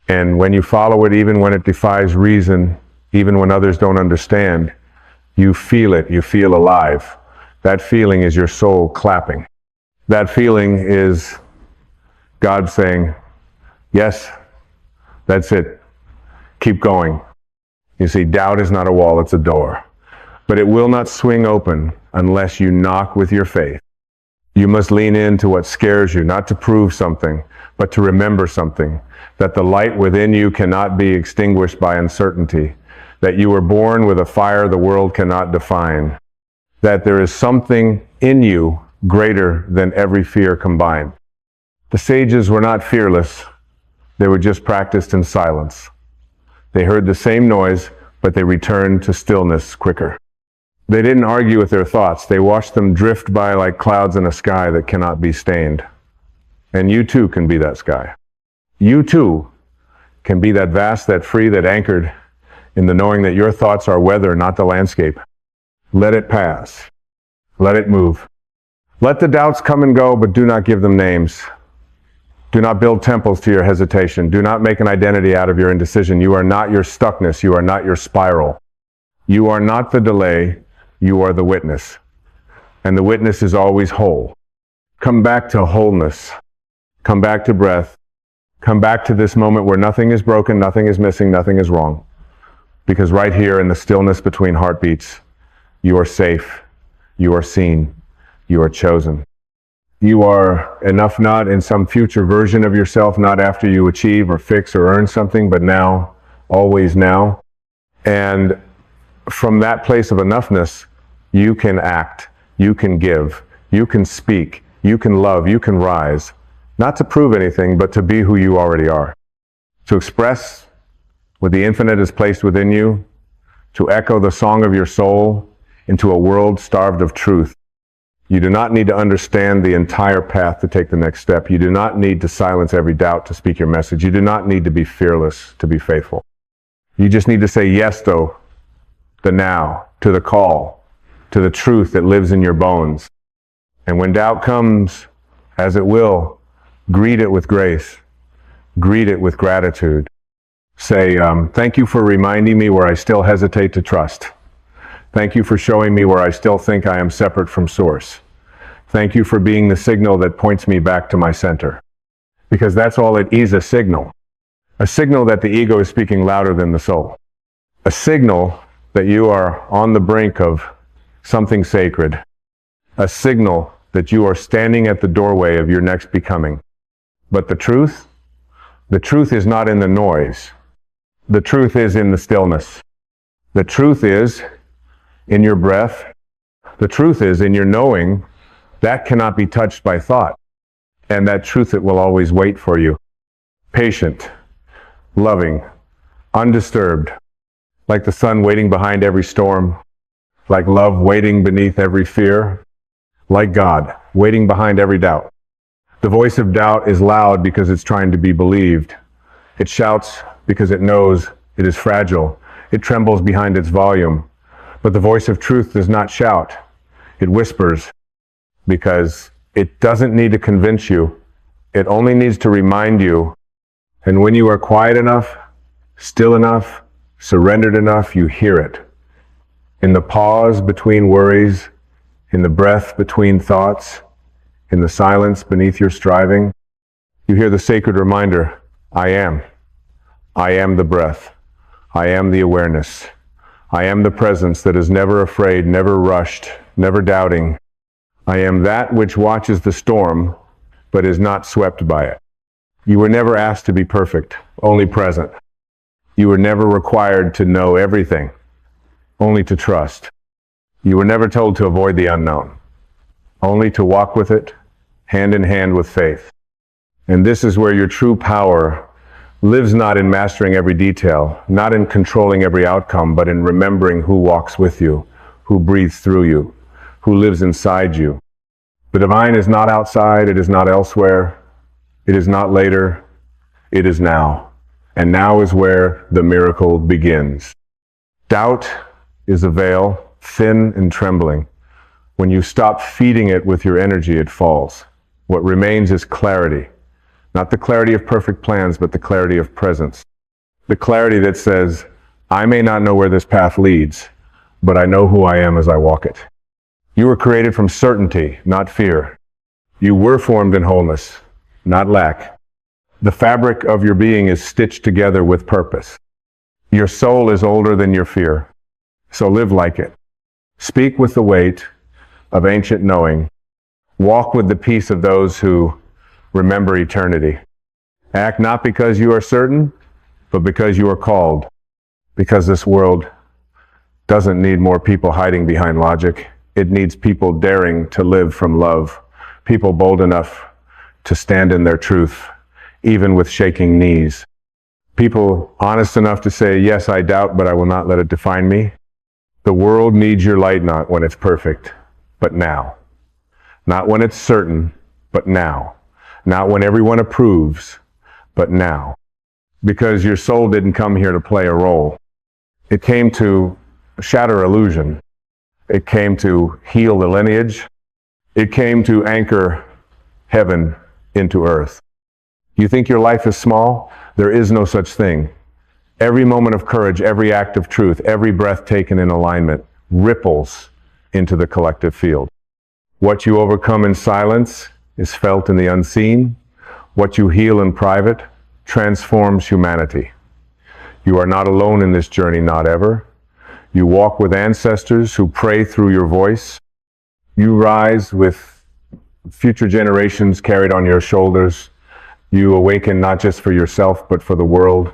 And when you follow it, even when it defies reason, even when others don't understand, you feel it, you feel alive. That feeling is your soul clapping. That feeling is God saying, yes, that's it. Keep going. You see, doubt is not a wall, it's a door. But it will not swing open unless you knock with your faith. You must lean into what scares you, not to prove something, but to remember something, that the light within you cannot be extinguished by uncertainty, that you were born with a fire the world cannot define, that there is something in you greater than every fear combined. The sages were not fearless, they were just practiced in silence. They heard the same noise, but they returned to stillness quicker. They didn't argue with their thoughts. They watched them drift by like clouds in a sky that cannot be stained. And you too can be that sky. You too can be that vast, that free, that anchored in the knowing that your thoughts are weather, not the landscape. Let it pass. Let it move. Let the doubts come and go, but do not give them names. Do not build temples to your hesitation. Do not make an identity out of your indecision. You are not your stuckness. You are not your spiral. You are not the delay. You are the witness. And the witness is always whole. Come back to wholeness. Come back to breath. Come back to this moment where nothing is broken, nothing is missing, nothing is wrong. Because right here in the stillness between heartbeats, you are safe. You are seen. You are chosen. You are enough not in some future version of yourself, not after you achieve or fix or earn something, but now, always now. And from that place of enoughness, you can act, you can give, you can speak, you can love, you can rise. Not to prove anything, but to be who you already are. To express what the infinite has placed within you, to echo the song of your soul into a world starved of truth. You do not need to understand the entire path to take the next step. You do not need to silence every doubt to speak your message. You do not need to be fearless to be faithful. You just need to say yes, though, the now, to the call, to the truth that lives in your bones. And when doubt comes, as it will, greet it with grace. Greet it with gratitude. Say, thank you for reminding me where I still hesitate to trust. Thank you for showing me where I still think I am separate from source. Thank you for being the signal that points me back to my center. Because that's all it is, a signal. A signal that the ego is speaking louder than the soul. A signal that you are on the brink of something sacred. A signal that you are standing at the doorway of your next becoming. But the truth is not in the noise. The truth is in the stillness. The truth is in your breath. The truth is in your knowing that cannot be touched by thought. And that truth, it will always wait for you. Patient, loving, undisturbed, like the sun waiting behind every storm, like love waiting beneath every fear, like God waiting behind every doubt. The voice of doubt is loud because it's trying to be believed. It shouts because it knows it is fragile. It trembles behind its volume. But the voice of truth does not shout. It whispers because it doesn't need to convince you. It only needs to remind you. And when you are quiet enough, still enough, surrendered enough, you hear it. In the pause between worries, in the breath between thoughts, in the silence beneath your striving, you hear the sacred reminder, I am. I am the breath. I am the awareness. I am the presence that is never afraid, never rushed, never doubting. I am that which watches the storm, but is not swept by it. You were never asked to be perfect, only present. You were never required to know everything, only to trust. You were never told to avoid the unknown, only to walk with it, hand in hand with faith. And this is where your true power lives, not in mastering every detail, not in controlling every outcome, but in remembering who walks with you, who breathes through you, who lives inside you. The divine is not outside, it is not elsewhere, it is not later, it is now. And now is where the miracle begins. Doubt is a veil, thin and trembling. When you stop feeding it with your energy, it falls. What remains is clarity. Not the clarity of perfect plans, but the clarity of presence. The clarity that says, I may not know where this path leads, but I know who I am as I walk it. You were created from certainty, not fear. You were formed in wholeness, not lack. The fabric of your being is stitched together with purpose. Your soul is older than your fear, so live like it. Speak with the weight of ancient knowing. Walk with the peace of those who remember eternity. Act not because you are certain, but because you are called. Because this world doesn't need more people hiding behind logic. It needs people daring to live from love. People bold enough to stand in their truth, even with shaking knees. People honest enough to say, yes, I doubt, but I will not let it define me. The world needs your light, not when it's perfect, but now. Not when it's certain, but now. Not when everyone approves, but now. Because your soul didn't come here to play a role. It came to shatter illusion. It came to heal the lineage. It came to anchor heaven into earth. You think your life is small? There is no such thing. Every moment of courage, every act of truth, every breath taken in alignment ripples into the collective field. What you overcome in silence is felt in the unseen. What you heal in private transforms humanity. You are not alone in this journey, not ever. You walk with ancestors who pray through your voice. You rise with future generations carried on your shoulders. You awaken not just for yourself, but for the world.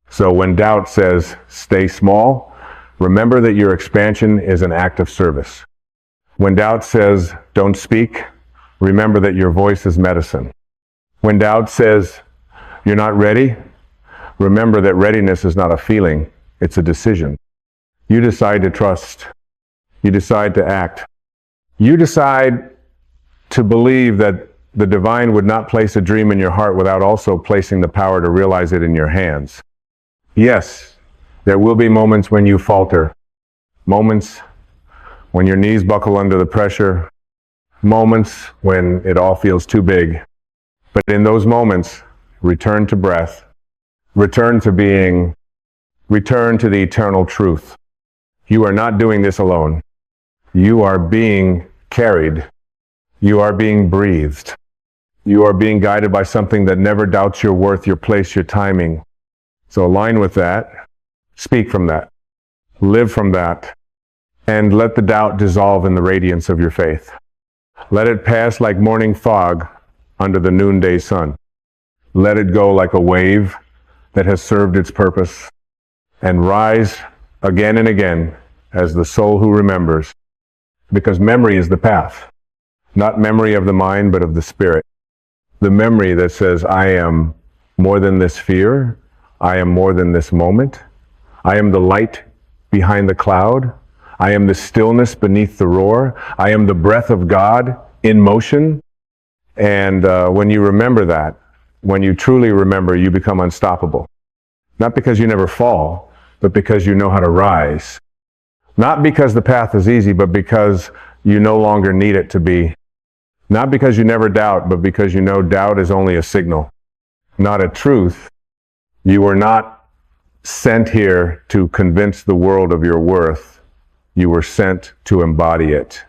So when doubt says, stay small, remember that your expansion is an act of service. When doubt says, don't speak, remember that your voice is medicine. When doubt says, you're not ready, remember that readiness is not a feeling, it's a decision. You decide to trust. You decide to act. You decide to believe that the divine would not place a dream in your heart without also placing the power to realize it in your hands. Yes, there will be moments when you falter, moments when your knees buckle under the pressure, moments when it all feels too big. But in those moments, return to breath, return to being, return to the eternal truth. You are not doing this alone. You are being carried. You are being breathed. You are being guided by something that never doubts your worth, your place, your timing. So align with that. Speak from that. Live from that. And let the doubt dissolve in the radiance of your faith. Let it pass like morning fog under the noonday sun. Let it go like a wave that has served its purpose and rise again and again as the soul who remembers. Because memory is the path. Not memory of the mind, but of the spirit. The memory that says, I am more than this fear. I am more than this moment. I am the light behind the cloud. I am the stillness beneath the roar. I am the breath of God in motion. And when you remember that, when you truly remember, you become unstoppable. Not because you never fall, but because you know how to rise. Not because the path is easy, but because you no longer need it to be. Not because you never doubt, but because you know doubt is only a signal, not a truth. You were not sent here to convince the world of your worth. You were sent to embody it.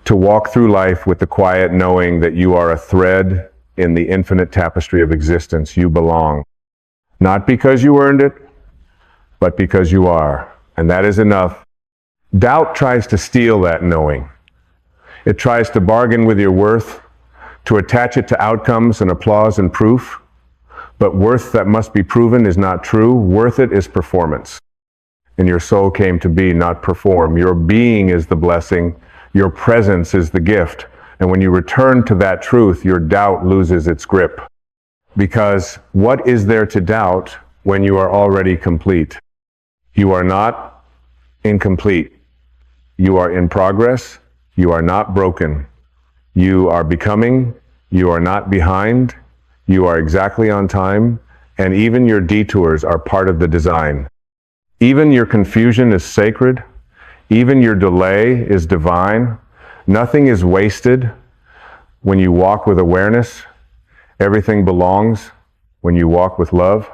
To walk through life with the quiet knowing that you are a thread in the infinite tapestry of existence. You belong. Not because you earned it, but because you are. And that is enough. Doubt tries to steal that knowing. It tries to bargain with your worth, to attach it to outcomes and applause and proof. But worth that must be proven is not true. Worth it is performance. And your soul came to be, not perform. Your being is the blessing. Your presence is the gift. And when you return to that truth, your doubt loses its grip. Because what is there to doubt when you are already complete? You are not incomplete. You are in progress. You are not broken. You are becoming. You are not behind. You are exactly on time. And even your detours are part of the design. Even your confusion is sacred. Even your delay is divine. Nothing is wasted when you walk with awareness. Everything belongs when you walk with love.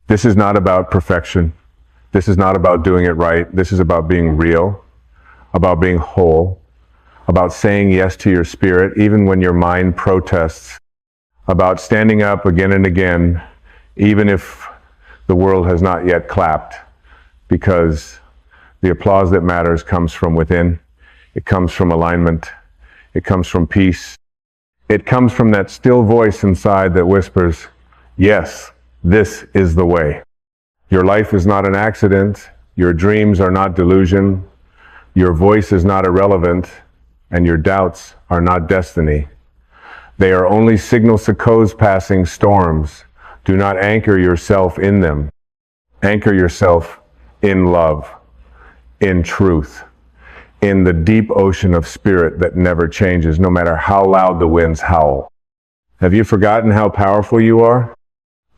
This is not about perfection. This is not about doing it right. This is about being real, about being whole, about saying yes to your spirit even when your mind protests, about standing up again and again even if the world has not yet clapped, because the applause that matters comes from within. It comes from alignment. It comes from peace. It comes from that still voice inside that whispers, yes, this is the way. Your life is not an accident. Your dreams are not delusion. Your voice is not irrelevant. And your doubts are not destiny. They are only signal echoes passing storms. Do not anchor yourself in them. Anchor yourself in love, in truth, in the deep ocean of spirit that never changes, no matter how loud the winds howl. Have you forgotten how powerful you are?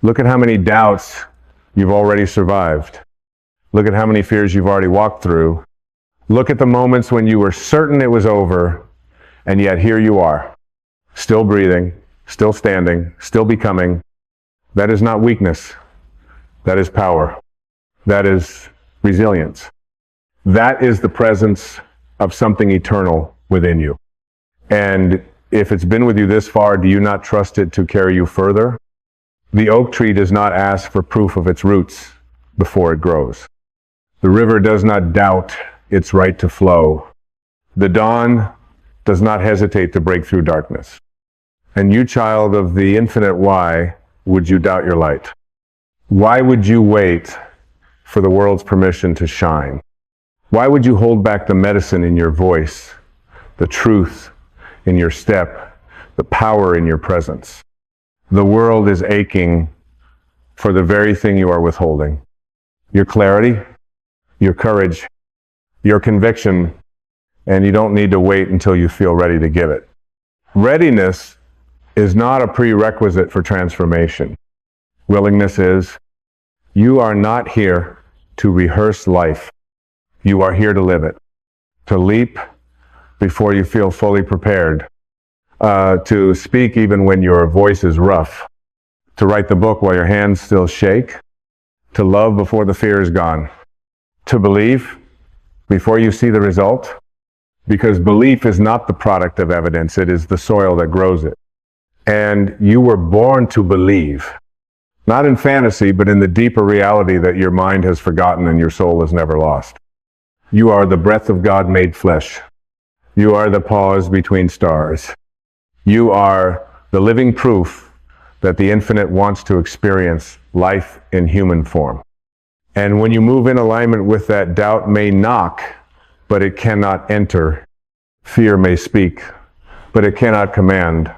Look at how many doubts you've already survived. Look at how many fears you've already walked through. Look at the moments when you were certain it was over, and yet here you are, still breathing, still standing, still becoming. That is not weakness. That is power. That is resilience. That is the presence of something eternal within you. And if it's been with you this far, do you not trust it to carry you further? The oak tree does not ask for proof of its roots before it grows. The river does not doubt its right to flow. The dawn does not hesitate to break through darkness. And you, child of the infinite why, would you doubt your light? Why would you wait for the world's permission to shine? Why would you hold back the medicine in your voice, the truth in your step, the power in your presence? The world is aching for the very thing you are withholding. Your clarity, your courage, your conviction, and you don't need to wait until you feel ready to give it. Readiness is not a prerequisite for transformation. Willingness is. You are not here to rehearse life. You are here to live it, to leap before you feel fully prepared, to speak even when your voice is rough, to write the book while your hands still shake, to love before the fear is gone, to believe before you see the result, because belief is not the product of evidence, it is the soil that grows it. And you were born to believe, not in fantasy, but in the deeper reality that your mind has forgotten and your soul has never lost. You are the breath of God made flesh. You are the pause between stars. You are the living proof that the infinite wants to experience life in human form. And when you move in alignment with that, doubt may knock, but it cannot enter. Fear may speak, but it cannot command.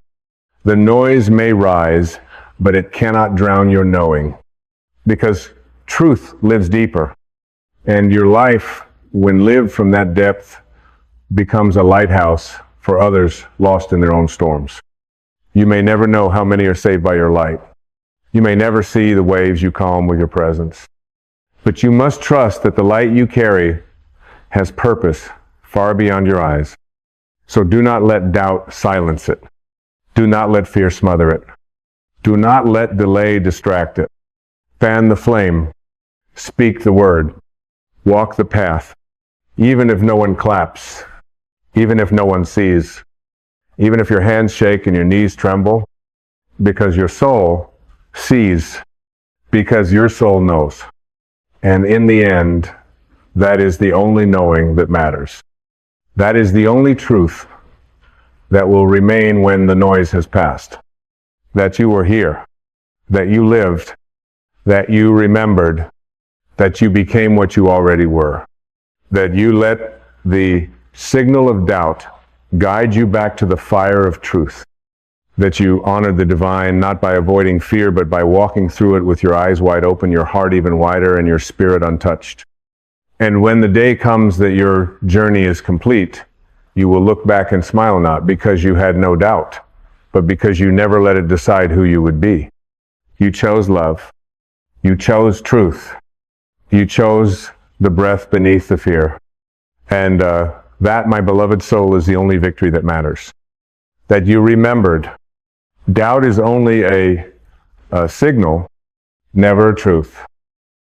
The noise may rise, but it cannot drown your knowing. Because truth lives deeper. And your life, when lived from that depth, becomes a lighthouse for others lost in their own storms. You may never know how many are saved by your light. You may never see the waves you calm with your presence. But you must trust that the light you carry has purpose far beyond your eyes. So do not let doubt silence it. Do not let fear smother it. Do not let delay distract it. Fan the flame. Speak the word. Walk the path. even if no one claps, even if no one sees, even if your hands shake and your knees tremble, because your soul sees, because your soul knows. And in the end, that is the only knowing that matters. That is the only truth that will remain when the noise has passed. That you were here, that you lived, that you remembered, that you became what you already were, that you let the signal of doubt guide you back to the fire of truth, that you honored the divine not by avoiding fear, but by walking through it with your eyes wide open, your heart even wider, and your spirit untouched. And when the day comes that your journey is complete, you will look back and smile, not because you had no doubt, but because you never let it decide who you would be. You chose love. You chose truth. You chose the breath beneath the fear. And that, my beloved soul, is the only victory that matters. That you remembered. Doubt is only a signal, never a truth.